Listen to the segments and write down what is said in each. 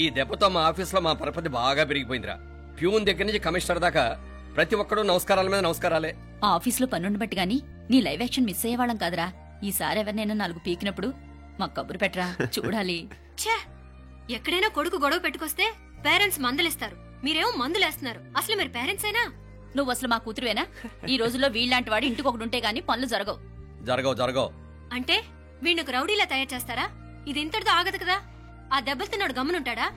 ఈ దెబ్బతో మా ఆఫీస్ లో మా పరపతి బాగా పెరిగిపోయిందిరా. ప్యూన్ దగ్గర నుంచి కమిషనర్ దాకా ప్రతి ఒక్కడు నమస్కారాల మీద నమస్కారాలే. ఆ ఆఫీస్ లో పనుండి బట్టి గాని నీ లైవ్ యాక్షన్ మిస్ అయ్యేవాళ్ళం కాదురా. ఈసారి ఎవరినైనా 4 పీకినప్పుడు మాకు కబురు పెట్టరా, చూడాలి. ఛే, ఎక్కడైనా కొడుకు గొడవ పెట్టుకొస్తే పేరెంట్స్ మందులేస్తారు, మీరేమో మందులేస్తున్నారు. అసలు మీరు పేరెంట్స్ అయినా? నువ్వు అసలు మా కూతురువేనా? ఈ రోజుల్లో వీళ్ళలాంటి వాడు ఇంటికి ఒకటి ఉంటే గానీ పనులు జరగవు. జరగవు అంటే వీణ్ణకు రౌడీలా తయారు చేస్తారా? ఇది ఇంతటితో ఆగదు కదా. ఆ దెబ్బలు తిన్నాడు గమనుంటాడా?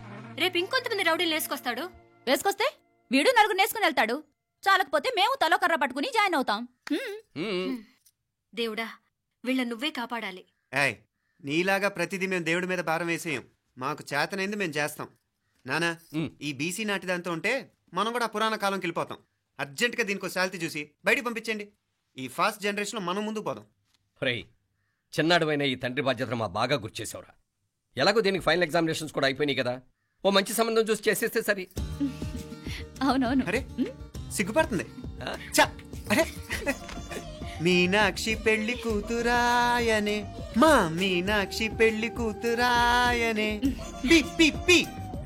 రేపు ఇంకొంతమంది రౌడీలు వేసుకొస్తాడు. వేసుకొస్తే వీడు 4 నేసుకుని వెళ్తాడు. చాలకపోతే మేము తలో కర్ర పట్టుకుని జాయిన్ అవుతాం. దేవుడా, వీళ్ళ నువ్వే కాపాడాలి. ఏయ్, నీలాగా ప్రతిదీ మేము దేవుడి మీద భారం వేసేయం. మాకు చేతనైంది మేము చేస్తాం. నానా, ఈ బీసీ నాటిదంతా ఉంటే మనం కూడా పురాణ కాలంకి వెళ్ళిపోతాం. అర్జెంటుగా దీనికి శాలిటీ చూసి బయటికి పంపించండి. ఈ ఫాస్ట్ జనరేషన్ లో మనం ముందుకు పోదాం. చిన్నాడువైన ఈ తండ్రి బాధ్యతను మా బాగా గుర్చేసావురా. ఎలాగో దీనికి ఫైనల్ ఎగ్జామినేషన్స్ కూడా అయిపోయినాయి కదా, ఓ మంచి సంబంధం చూసి చేసేస్తే సరి. అవునవును. అరే సిగ్గుపడుతుంది. అరే మీనాక్షి పెళ్లి కూతురాయనే, మా మీనాక్షి పెళ్లి కూతురాయనే. పి పి పి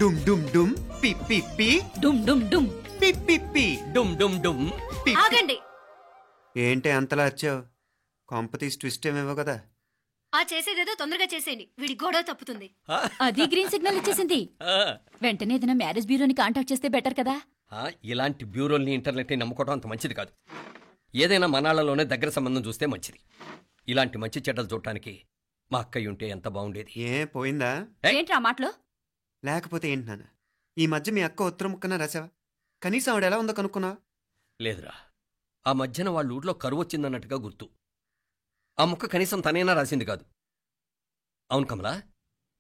డుమ్ డుమ్ డుమ్ పి పి పి డుమ్ డుమ్ డుమ్ పి పి పి డుమ్ డుమ్ డుమ్. ఆగండి. ఏంటి అంతలా వచ్చావు? కాంపతీస్ ట్విస్ట్ ఏమేవో కదా. ఆ చేసేదేదో తొందరగా చేసేయండి, వీడి గొడవ తప్పుతుంది. అది గ్రీన్ సిగ్నల్ ఇచ్చేసింది. వెంటనే ఏదైనా మ్యారేజ్ బ్యూరోని కాంటాక్ట్ చేస్తే బెటర్ కదా. ఇలాంటి బ్యూరోల్ని ఇంటర్నెట్ని నమ్ముకోవడం అంత మంచిది కాదు. ఏదైనా మనాళ్ళలోనే దగ్గర సంబంధం చూస్తే మంచిది. ఇలాంటి మంచి చెడ్డలు చూడటానికి మా అక్కయ్య ఉంటే ఎంత బాగుండేది. ఏ పోయిందా? ఏంటి ఆ మాటలు? లేకపోతే ఏంటి నాన్న, ఈ మధ్య మీ అక్క ఉత్తరం ముక్కన రాసావా? కనీసం ఆవిడ ఎలా ఉందో కనుక్కున్నావా? లేదురా, ఆ మధ్యన వాళ్ళ ఊర్లో కరువు వచ్చిందన్నట్టుగా గుర్తు. ఆ ముక్క కనీసం తనైనా రాసింది కాదు. అవును కమలా,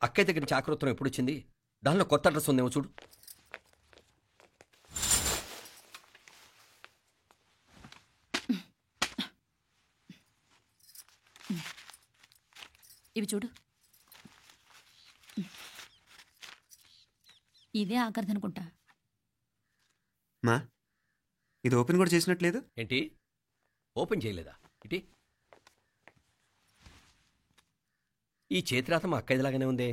అక్కయ్య దగ్గర నుంచి ఆకృతం ఎప్పుడొచ్చింది? దానిలో కొత్త అడ్రస్ ఉందేమో చూడు. ఇవి చూడు. ఇదే ఆఖరిదనుకుంటా. మా ఇది ఓపెన్ కూడా చేసినట్లేదు. ఏంటి ఓపెన్ చేయలేదా? ఇటీ ఈ చేతిరాత మా అక్కయ్యలాగానే ఉందే.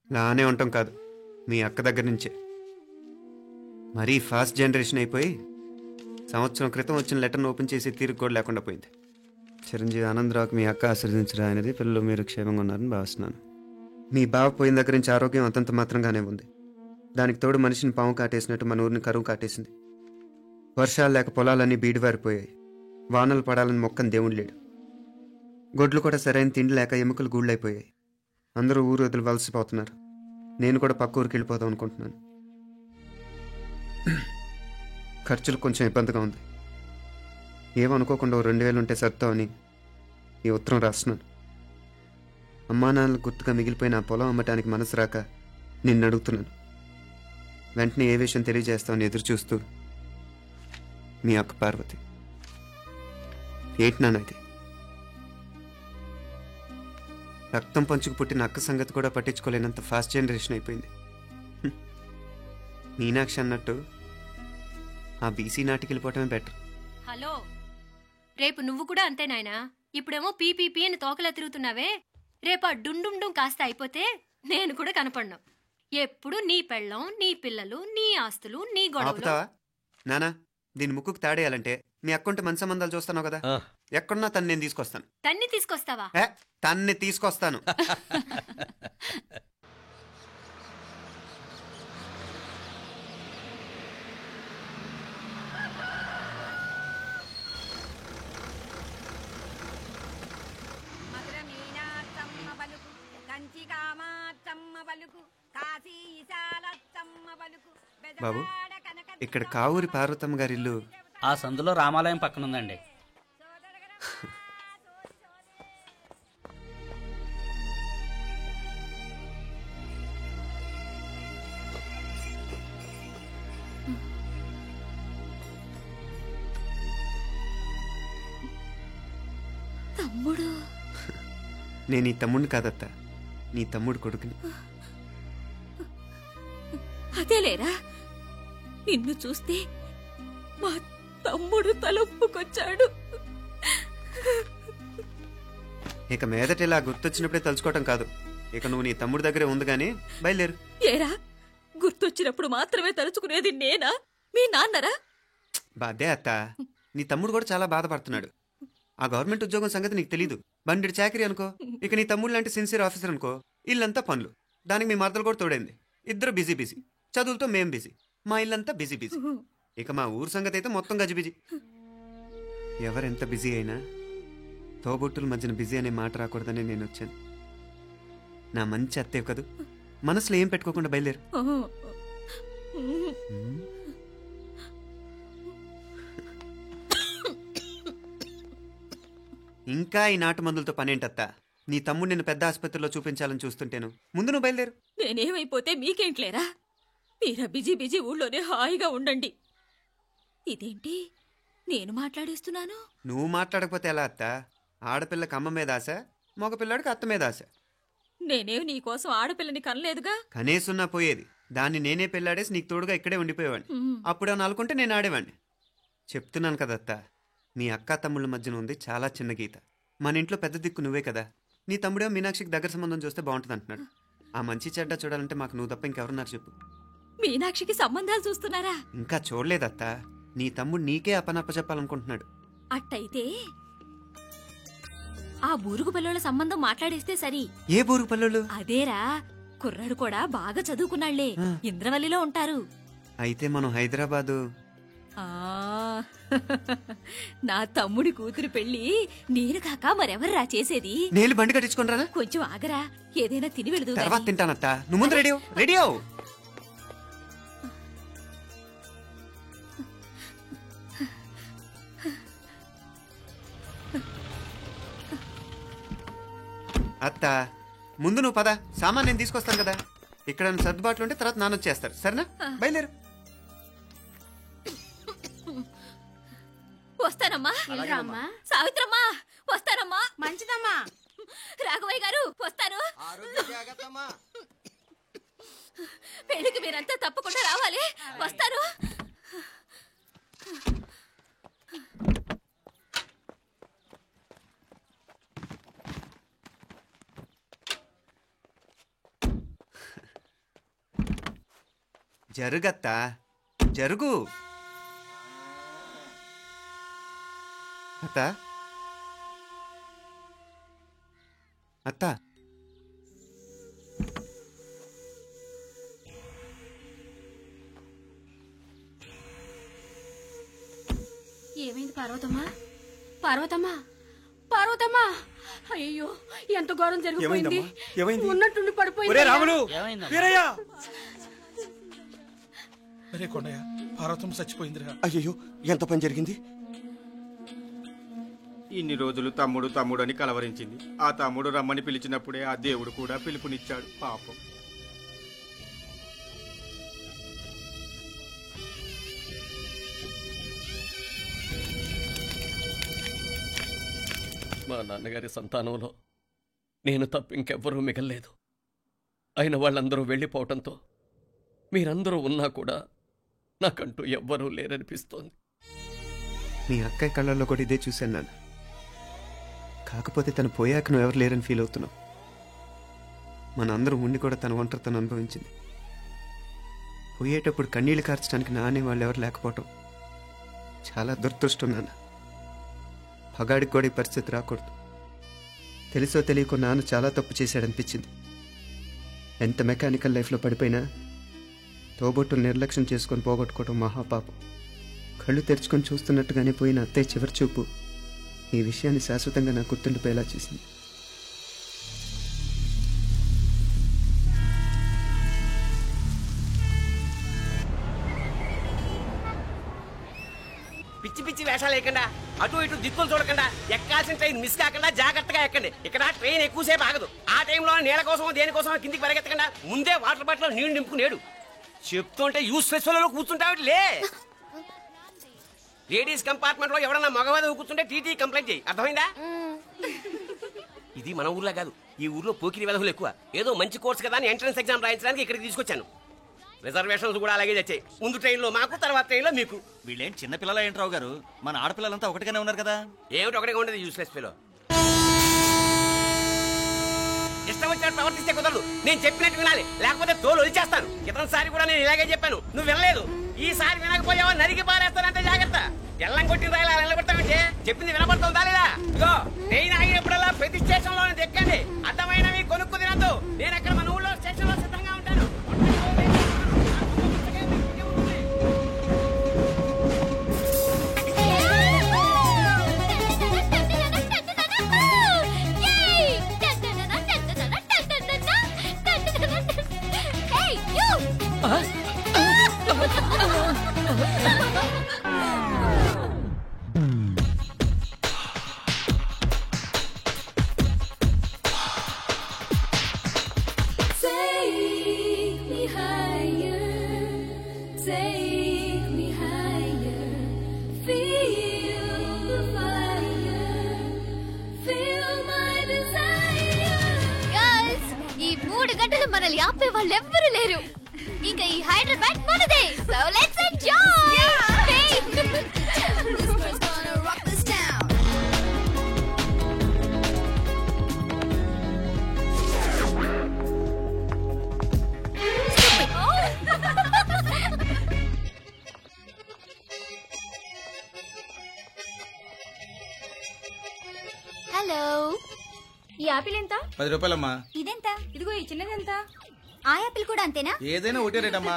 లానే ఉంటాం కాదు, మీ అక్క దగ్గర నుంచే. మరీ ఫాస్ట్ జనరేషన్ అయిపోయి సంవత్సరం క్రితం వచ్చిన లెటర్ను ఓపెన్ చేసి తీరుకు కూడా లేకుండా పోయింది. చిరంజీవి ఆనందరావుకి మీ అక్క ఆశీర్వదించరా అనేది. పిల్లలు మీరు క్షేమంగా ఉన్నారని భావిస్తున్నాను. మీ బావ పోయిన దగ్గర నుంచి ఆరోగ్యం అంతంత మాత్రంగానే ఉంది. దానికి తోడు మనిషిని పాము కాటేసినట్టు మన ఊరిని కరువు కాటేసింది. వర్షాలు లేక పొలాలన్నీ బీడివారిపోయాయి. వానలు పడాలని మొక్కని దేవుడు లేడు. గొడ్లు కూడా సరైన తిండి లేక ఎముకలు గూళ్ళైపోయాయి. అందరూ ఊరు వదిలి వలసిపోతున్నారు. నేను కూడా పక్క ఊరికి వెళ్ళిపోదాం అనుకుంటున్నాను. ఖర్చులు కొంచెం ఇబ్బందిగా ఉంది. ఏమనుకోకుండా 2000 ఉంటే సర్దామని ఈ ఉత్తరం రాస్తున్నాను. అమ్మా నాన్నలకు గుర్తుగా మిగిలిపోయిన ఆ పొలం అమ్మటానికి మనసు రాక నిన్ను అడుగుతున్నాను. వెంటనే ఏ విషయం తెలియజేస్తామని ఎదురు చూస్తూ మీ అక్క పార్వతి. ఏంటి నాన్న ఇది? రక్తం పంచుకు పుట్టిన అక్క సంగతి కూడా పట్టించుకోలేనంత ఫాస్ట్ జనరేషన్ అయిపోయింది. మీనాక్షి అన్నట్టు ఆ బీసీ నాటికి వెళ్ళిపోవటమే బెటర్. హలో, రేపు నువ్వు కూడా అంతే నాయనా. ఇప్పుడేమో పీపీపీ అని తోకలా తిరుగుతున్నావే. రేపు ఆ డుండుండుం కాస్త అయిపోతే నేను కూడా కనపడను. ఎప్పుడు నీ పెళ్ళం, నీ పిల్లలు, నీ ఆస్తులు, నీ గొడవలు. నానా, దీని ముక్కుకు తాడేయాలంటే మీ అక్కంటే మంచి సంబంధాలు చూస్తాను కదా. ఎక్కడున్నా తను నేను తీసుకొస్తాను. తన్ని తీసుకొస్తావా? తన్ని తీసుకొస్తాను. బాబు, ఇక్కడ కావూరి పార్వతమ్మ గారి ఇల్లు ఆ సందులో రామాలయం పక్కనుందండి. తమ్ముడు? నేను ఈ తమ్ముడిని కాదత్తా, నీ తమ్ముడు కొడుకుని. అదేలేరా, నిన్ను చూస్తే మా తమ్ముడు తలొప్పుకొచ్చాడు. ఇక మీదట ఇలా గుర్తొచ్చినప్పుడే తలుచుకోవటం కాదు. ఇక నువ్వు నీ తమ్ముడి దగ్గరే ఉంది కానీ బయలుదేరు. ఏరా గుర్తొచ్చినప్పుడు మాత్రమే తలుచుకునేది నేనా మీ నాన్నరా? బాధే అత్త, నీ తమ్ముడు కూడా చాలా బాధపడుతున్నాడు. ఆ గవర్నమెంట్ ఉద్యోగం సంగతి నీకు తెలీదు. బండి చాకరీ అనుకో. ఇక నీ తమ్ముడు లాంటి సిన్సియర్ ఆఫీసర్ అనుకో, ఇల్లంతా పనులు. దానికి మీ మరదలు కూడా తోడైంది. ఇద్దరు బిజీ బిజీ. చదువులతో మేం బిజీ. మా ఇల్లంతా బిజీ బిజీ. ఇక మా ఊరు సంగతి అయితే మొత్తం గజిబిజీ. ఎవరెంత బిజీ అయినా తోబుట్టుల మధ్యన బిజీ అనే మాట రాకూడదని నేను వచ్చాను. నా మంచి అత్తేవి కదూ, మనసులో ఏం పెట్టుకోకుండా బయలుదేరు. ఇంకా ఈ నాటు మందులతో పనేంటత్తా? నీ తమ్ముడు నిన్ను పెద్ద ఆసుపత్రిలో చూపించాలని చూస్తుంటేను. ముందు నువ్వు బయలుదేరు. నేనేమైపోతే మీకేంట్లేరా? మీరా బిజీ బిజీ ఊళ్ళోనే హాయిగా ఉండండి. ఇదేంటి నేను మాట్లాడేస్తున్నాను? నువ్వు మాట్లాడకపోతే ఎలా అత్త? ఆడపిల్లకి అమ్మ మీద ఆశ, మగపిల్లాడికి అత్త మీద ఆశ. నేనేం నీకోసం ఆడపిల్లని కనలేదుగా. కనేసున్నా పోయేది. దాన్ని నేనే పెళ్ళాడేసి నీకు తోడుగా ఇక్కడే ఉండిపోయేవాడిని. అప్పుడేమన్నా అనుకుంటే నేను ఆడేవాడిని. చెప్తున్నాను కదత్తా, మీ అక్క తమ్ముళ్ళ మధ్యన ఉంది చాలా చిన్న గీత. మన ఇంట్లో పెద్ద దిక్కు నువ్వే కదా. నీ తమ్ముడేమో మీనాక్షికి దగ్గర సంబంధం చూస్తే బాగుంటుంది అంటున్నాడు. ఆ మంచి చెడ్డ చూడాలంటే మాకు నువ్వు తప్ప ఇంకెవరున్నారు చెప్పు? మీనాక్షికి సంబంధాలు చూస్తున్నారా? ఇంకా చూడలేదత్తా. నీ తమ్ముడు నీకే అపనప్ప చెప్పాలనుకుంటున్నాడు. అట్టయితే ఆ బూరుగు పిల్లల సంబంధం మాట్లాడేస్తే సరి. ఏ బూరు పల్లెలు? అదేరా, కుర్రాడు కూడా బాగా చదువుకున్నాళ్లే, ఇంద్రవల్లిలో ఉంటారు. అయితే మనం హైదరాబాదు. ఆ నా తమ్ముడి కూతురు పెళ్లి నేను కాక మరెవర్రా చేసేది? నేను బండి కట్టించుకుంటారా? కొంచెం ఆగరా, ఏదైనా తిని వెళదు. తర్వాత తింటానత్తా. నువ్వు ముందు రెడీ రెడీ అవు. అత్త ముందు నువ్వు పద. సామాన్ నేను తీసుకొస్తాను కదా. ఇక్కడ సర్దుబాట్లు ఉంటే తర్వాత నాన్న వచ్చేస్తారు. సరేనా? బయలుదేరు. వస్తానమ్మా. అమ్మా సావిత్రమ్మా వస్తానమ్మా. మంచిదమ్మా. రాఘవయ్య గారు వస్తాను. పెళ్లికి మీరంతా తప్పకుండా రావాలి. వస్తాను. జరుగత్తా, జరుగు. అత్త అత్త ఏమైంది పార్వతమ్మా? పార్వతమ్మా, పార్వతమ్మా! అయ్యో, ఎంత ఘోరం జరిగిపోయింది. ఉన్నట్టుండి పడిపోయింది. రాములు, ఏమైందమ్మా? వీరయ్య! అరే కొండయ్య, పార్వతం చచ్చిపోయిందిరా. అయ్యో, ఎంత పని జరిగింది? ఇన్ని రోజులు తమ్ముడు తమ్ముడు అని కలవరించింది. ఆ తమ్ముడు రమ్మని పిలిచినప్పుడే ఆ దేవుడు కూడా పిలుపునిచ్చాడు. పాపం. మా నాన్నగారి సంతానంలో నేను తప్ప ఇంకెవ్వరూ మిగల్లేదు. అయిన వాళ్ళందరూ వెళ్ళిపోవటంతో మీరందరూ ఉన్నా కూడా నాకంటూ ఎవ్వరూ లేరనిపిస్తోంది. మీ అక్కయ్య కళ్ళల్లో కూడా ఇదే చూశాను నాన్న. కాకపోతే తను పోయాక నువ్వు ఎవరు లేరని ఫీల్ అవుతున్నావు. మనందరం ఉండి కూడా తన ఒంటరితను అనుభవించింది. పోయేటప్పుడు కన్నీళ్లు కార్చడానికి నానే వాళ్ళు ఎవరు లేకపోవటం చాలా దురదృష్టం నాన్న. పగాడికి కూడా ఈ పరిస్థితి రాకూడదు. తెలుసో తెలియకో నాన్న చాలా తప్పు చేశాడనిపించింది. ఎంత మెకానికల్ లైఫ్లో పడిపోయినా తోబొట్టులు నిర్లక్ష్యం చేసుకొని పోగొట్టుకోవడం మహాపాపం. కళ్ళు తెరుచుకొని చూస్తున్నట్టుగానే పోయిన అత్తయ్య చివరి చూపు ఈ విషయాన్ని శాశ్వతంగా నా గుర్తుండిపోయేలా చేసింది. పిచ్చి పిచ్చి వేషాలు లేకుండా అటు ఇటు దిక్కులు చూడకుండా ఎక్కాల్సిన ట్రైన్ మిస్ కాకుండా జాగ్రత్తగా ఎక్కండి. ఇక్కడ ట్రైన్ ఎక్కువసేపు ఆగదు. ఆ టైంలో నీళ్ళ కోసం దేనికోసం కిందికి పరిగెత్తకుండా ముందే వాటర్ బాటిల్ నీళ్లు నింపుకునేడు. చెప్తుంటే యూస్లెస్ లో కూర్చుంటావు. లే, లేడీస్ కంపార్ట్మెంట్ లో ఎవరన్నా మగవాది కూర్చుంటే టీటీ కంప్లైంట్ చేయి. అర్థమైందా? ఇది మన ఊర్లో కాదు. ఈ ఊర్లో పోకిరి వెధవులు ఎక్కువ. ఏదో మంచి కోర్స్ కదా అని ఎంట్రన్స్ ఎగ్జామ్ రాయించడానికి ఇక్కడికి తీసుకొచ్చాను. రిజర్వేషన్స్ కూడా అలాగే తెచ్చాయి. ముందు ట్రైన్లో మాకు, తర్వాత ట్రైన్లో మీకు. వీళ్ళేం చిన్న పిల్లలు ఏంట్రావు గారు? మన ఆడపిల్లలంతా ఒకటిగానే ఉన్నారు కదా. ఏమిటి ఒకటిగా ఉండేది యూస్లెస్ ఫెలో. ఇష్టం వచ్చినట్టు ప్రవర్తిస్తే కుదరదు. నేను చెప్పినట్టు వినాలి, లేకపోతే తోలు వచ్చేస్తాను. ఇతనిసారి కూడా నేను ఇలాగే చెప్పాను, నువ్వు వినలేదు. ఈసారి వినకపోయావో నరికి పారేస్తానంటే జాగ్రత్త. ఎల్లం కొట్టిన రాయిలా నిలబడతామంటే చెప్పింది వినపడుతుందా లేదా? ఇగో ట్రైన్ ఆగినప్పుడల్లా ప్రతి స్టేషన్ లో ఎక్కండి. అర్థమైనవి కొనుక్కు తినద్దు. నేను అక్కడ మన ఊళ్ళో స్టేషన్ లో సిద్ధంగా ఉంటాను. ఈ 3 గంటలు మనల్ని ఆపే వాళ్ళు ఎవ్వరూ లేరు. ఇంకా ఈ హైదరాబాద్ మనదే. So let's enjoy. హలో, ఈ యాపిల్ ఎంత? 10 రూపాయలమ్మా. ఇదెంత? ఇదిగో ఈ చిన్నదెంత? ఆ యాపిల్ కూడా అంతేనా? ఏదైనా ఒకటే రేట్ అమ్మా.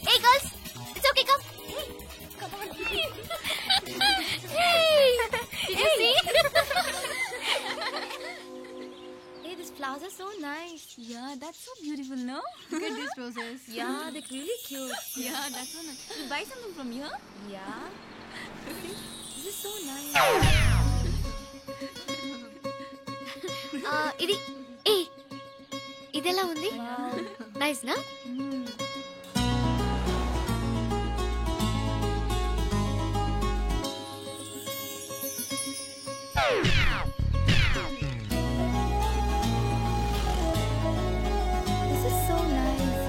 Hey girls, it's okay, come. Come on. Hey, did you see? Hey, these flowers are so nice. Yeah, that's so beautiful, no? Look at these roses. Yeah, they're really cute. Yeah, that's so nice. You buy something from here? Yeah. This is so nice. ఇది ఏ ఇదెలా ఉంది? Nice నా? This is so nice.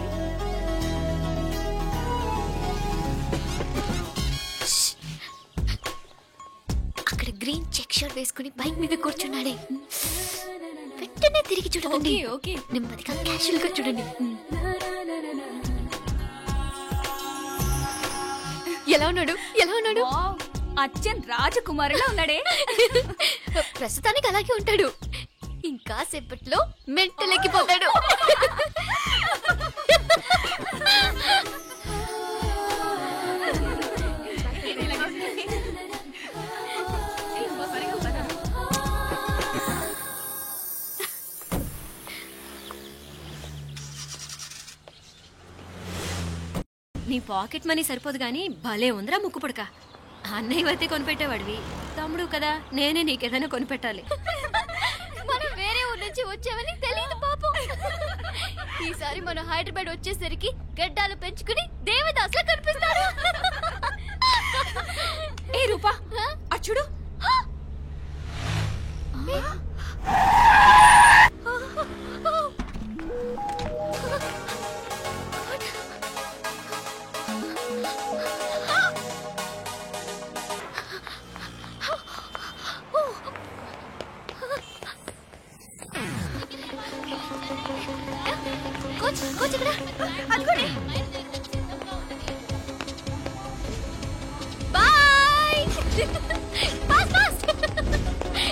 అక్కడ green check shirt వేసుకుని bike మీద కూర్చున్నాడే. వెంటనే తిరిగి చూడండి. ఓకే, నెమ్మదిగా క్యాషువల్ గా చూడండి. ఎలా ఉన్నాడు? ఎలా ఉన్నాడు? అచ్చన్ రాజకుమారులా ఉన్నాడే. ప్రస్తుతానికి అలాగే ఉంటాడు. ఇంకా సేపట్లో మెంటలెక్కిపోతాడు. నీ పాకెట్ మనీ సరిపోదు గానీ భలే ఉందిరా ముక్కు పుడక. అన్నయ్య అయితే కొనిపెట్టేవాడివి, తమ్ముడు కదా నేనే నీకేదైనా కొనిపెట్టాలి. మనం వేరే ఊరు నుంచి వచ్చామని తెలియదు పాపం. ఈసారి మనం హైదరాబాద్ వచ్చేసరికి గడ్డాలు పెంచుకుని దేవదాసులా కనిపిస్తారు. ఏ రూపా అచ్చుడు, కోచ్ కోచ్ ఇక్కడ అనుకోండి. Boy. Fast fast.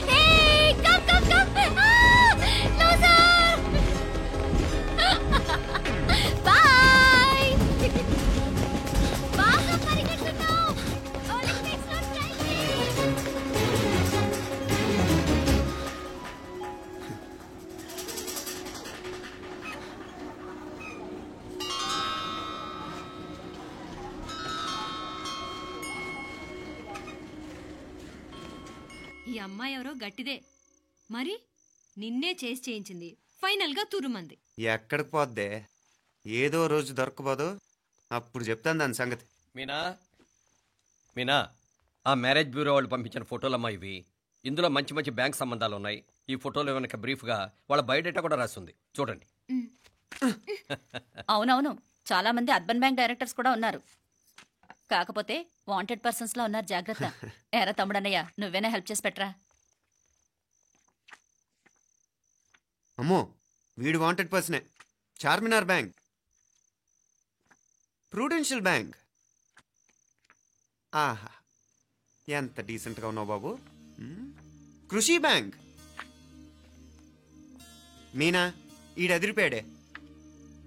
Hey come come come. Loser. Boy. బాగా పరిగెత్తుతున్నావు. ఒలింపిక్స్ లో ట్రై చేయి. ఈ అమ్మాయి ఎవరో గట్టిదే మరి, నిన్నే చేసి చేయించింది, ఫైనల్ గా తురుమంది. ఎక్కడికి పోద్దే? ఏదో రోజు దొరకపోదు, అప్పుడు చెప్తాను దాని సంగతి. మీనా మీనా, ఆ మ్యారేజ్ బ్యూరో వాళ్ళు పంపించిన ఫోటోలమ్మా ఇవి. ఇందులో మంచి మంచి బ్యాంక్ సంబంధాలు ఉన్నాయి. ఈ ఫోటోలో వెనక బ్రీఫ్గా వాళ్ళ బయోడేటా కూడా రాస్తుంది, చూడండి. అవునవును, చాలా మంది అర్బన్ బ్యాంక్ డైరెక్టర్స్ కూడా ఉన్నారు. కాకపోతే వాంటెడ్ పర్సన్స్ లా ఉన్నారు, జాగ్రత్త. ఎరా తమ్ముడన్నయ్య, నువ్వేనా హెల్ప్ చేసి పెట్టరా? అమ్మో, వీడు వాంటెడ్ పర్సనే. Charminar bank, Prudential bank. ఆహా, ఎంత డీసెంట్గా ఉన్నావు బాబు. కృషి బ్యాంక్. మీనా, ఈడెదిరిపాడే.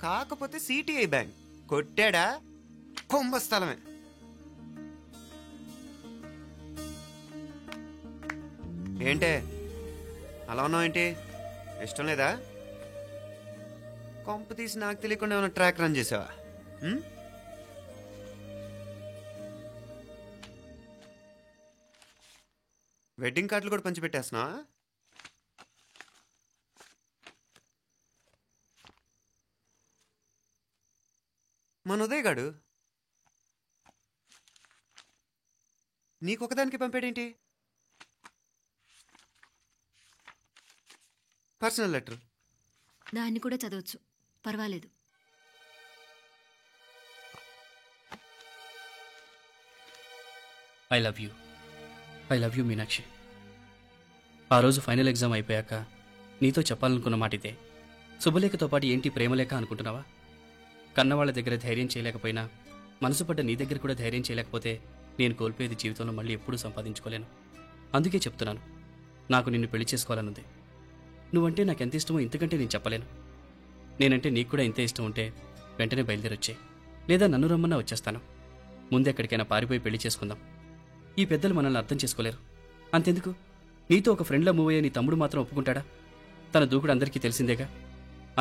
కాకపోతే సిటిఐ బ్యాంక్ కొట్టాడా కుంభస్థలమే. ఏంటే అలా ఉన్నావు? ఏంటి ఇష్టం లేదా? కొంప తీసి నాకు తెలియకుండా ఏమైనా ట్రాక్ రన్ చేసావా? వెడ్డింగ్ కార్డులు కూడా పంచిపెట్టేస్తున్నావా? మన ఉదయ్ గాడు నీకొకదానికి పంపాడేంటి? Personal letter. దాన్ని కూడా చదవచ్చు, పర్వాలేదు. I love you Meenakshi. ఆ రోజు ఫైనల్ ఎగ్జామ్ అయిపోయాక నీతో చెప్పాలనుకున్న మాట ఇదే. శుభలేఖతో పాటు ఏంటి ప్రేమలేఖ అనుకుంటున్నావా? కన్నవాళ్ళ దగ్గర ధైర్యం చేయలేకపోయినా మనసు పడ్డ నీ దగ్గర కూడా ధైర్యం చేయలేకపోతే నేను కోల్పోయేది జీవితంలో మళ్ళీ ఎప్పుడూ సంపాదించుకోలేను. అందుకే చెప్తున్నాను, నాకు నిన్ను పెళ్లి చేసుకోవాలనుంది. నువ్వంటే నాకు ఎంత ఇష్టమో ఇంతకంటే నేను చెప్పలేను. నేనంటే నీకు కూడా ఇంతే ఇష్టం ఉంటే వెంటనే బయలుదేరొచ్చే, లేదా నన్ను రమ్మన్నా వచ్చేస్తాను. ముందెక్కడికైనా పారిపోయి పెళ్లి చేసుకుందాం. ఈ పెద్దలు మనల్ని అర్థం చేసుకోలేరు. అంతెందుకు, నీతో ఒక ఫ్రెండ్లా మూవ్ అయ్యే నీ తమ్ముడు మాత్రం ఒప్పుకుంటాడా? తన దూకుడు అందరికీ తెలిసిందేగా.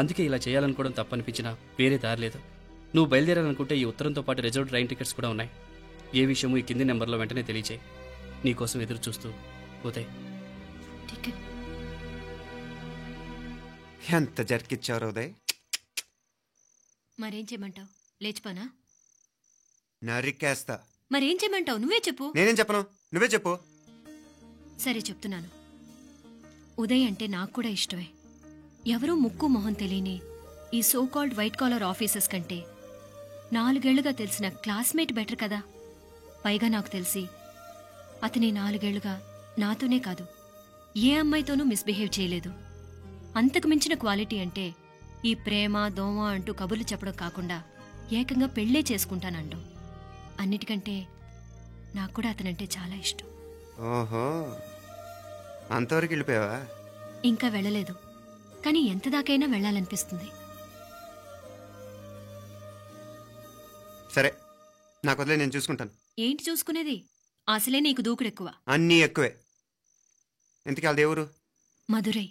అందుకే ఇలా చేయాలనుకోవడం తప్పనిపించినా వేరే దారి లేదు. నువ్వు బయలుదేరాలనుకుంటే ఈ ఉత్తరంతో పాటు రిజర్వ్ ట్రైన్ టికెట్స్ కూడా ఉన్నాయి. ఏ విషయమూ ఈ కింది నెంబర్లో వెంటనే తెలియచేయి. నీకోసం ఎదురు చూస్తూ ఉదయ్. ఎంత జరికిచ్చావు ఉదయ్. మరేం చేయమంటావు? లేచిపోనా? నరికేస్తా. మరేం చేయమంటావు? నువ్వే చెప్పు. నేనేం చెప్పను, నువ్వే చెప్పు. సరే చెప్తున్నాను. ఉదయ్ అంటే నాకు కూడా ఇష్టమే. ఎవరూ ముక్కు మొహం తెలియని ఈ so called white collar officers కంటే 4 ఏళ్లుగా తెలిసిన క్లాస్మేట్ బెటర్ కదా. పైగా నాకు తెలిసి అతని 4 ఏళ్లుగా నాతోనే కాదు, ఏ అమ్మాయితోనూ మిస్బిహేవ్ చేయలేదు. అంతకు మించిన క్వాలిటీ అంటే ఈ ప్రేమ దోమ అంటూ కబుర్లు చెప్పడం కాకుండా ఏకంగా పెళ్లే చేసుకుంటానంటాం. అన్నిటికంటే నాకు కూడా అతనంటే చాలా ఇష్టం. ఓహో, అంతవరకు వెళ్ళిపోయావా? ఇంకా వెళ్ళలేదు, కానీ ఎంత దాకైనా వెళ్ళాలనిపిస్తుంది. సరే, నాకు వదిలే, నేను చూసుకుంటాను. ఏంటి చూసుకునేది? అసలే నీకు దూకుడు ఎక్కువ. అన్నీ ఎక్కువే. ఇంతకీ వాళ్ళ దేవురు? మధురై.